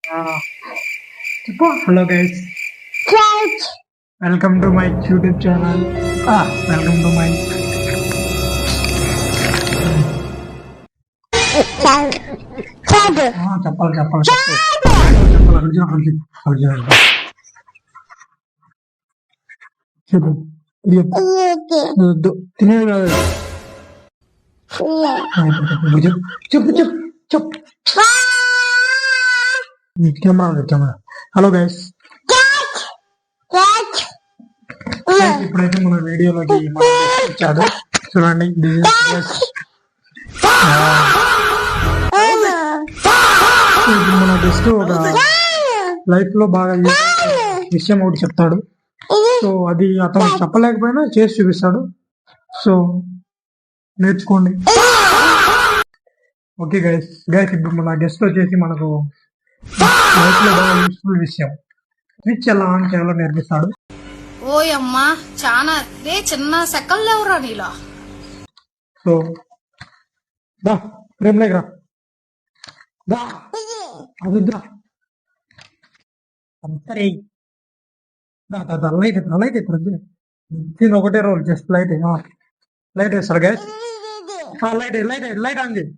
చెప్పు. Hello guys, welcome to my YouTube channel. Welcome to my చెప్పాలి చెప్పాలి చెప్పాలి అర్జున్ చెప్పు తినేది కాదు. చెప్పు చెప్పు చెప్పు. కెమెరా. హలో గైస్, ఇప్పుడైతే మన వీడియోలోకి వచ్చాడు. చూడండి, ఇప్పుడు మన గెస్ట్ ఒక లైఫ్ లో బాగా విషయం ఒకటి చెప్తాడు. సో అది అతను చెప్పలేకపోయినా చేసి చూపిస్తాడు. సో నేర్చుకోండి. ఓకే గైస్, ఇప్పుడు మన గెస్ట్ వచ్చేసి మనకు లైఫ్ లో బాగా యూస్ఫుల్ విషయం స్విచ్ ఎలా ఆన్ చేయాలో నేర్పిస్తాడు. ఓయమ్మా చాలా చిన్న సెకండ్ లేవురా నీలా. సో దా ప్రేమ్ లేకరా, దా అదుద్రా అంతరే లైట్ అవుతుంది. ఒకటే రోల్, జస్ట్ లైట్ వేస్తాడు గైస్. లైట్ ఆన్ చేయి.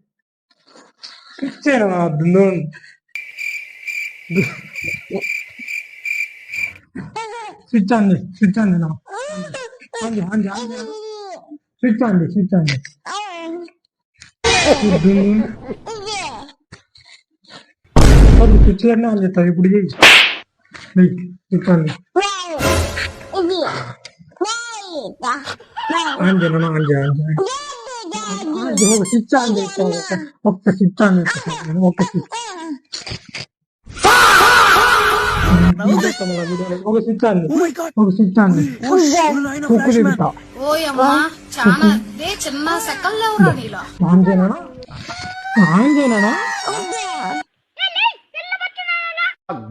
స్విచ్ ఆన్ చేయి. స్విచ్ ఆన్ స్విచ్ లన్నీ ఆన్ చేస్తావు. ఇప్పుడు చేయి. స్విచ్ ఆన్ ఒక స్విచ్ ఆన్ చేస్తాను. ఒక్క స్విచ్ ఆన్ చేస్తాను. ఒక స్విచ్ ఆన్ కుక్కు చెబుతా. చిన్న సెకండ్ లేవురా నీలా. ఆన్ చేయనా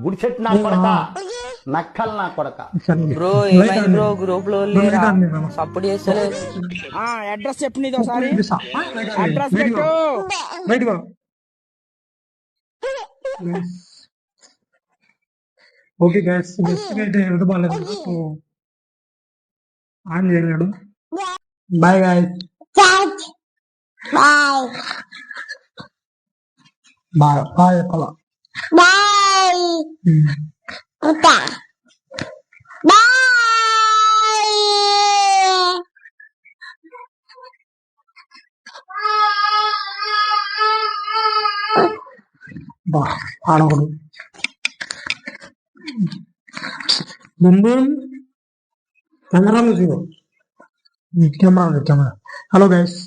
గుడిచెట్టు నా కొడక, నక్కలు నా కొడక. బ్రో ఏమైంది బ్రో, గ్రూప్ లో సపోర్ట్ చేస్తలే. అడ్రస్ చెప్పు నీది ఒకసారి. అడ్రస్ పెట్టు. ఓకే గైస్, అయితే హెల్త్ బాగాలేదు, సో ఆన్ చేయలేడు. బాయ్ గైస్, బాయ్ చెప్పాలా. ఆడకూడదు. కెమెరా. Hello guys,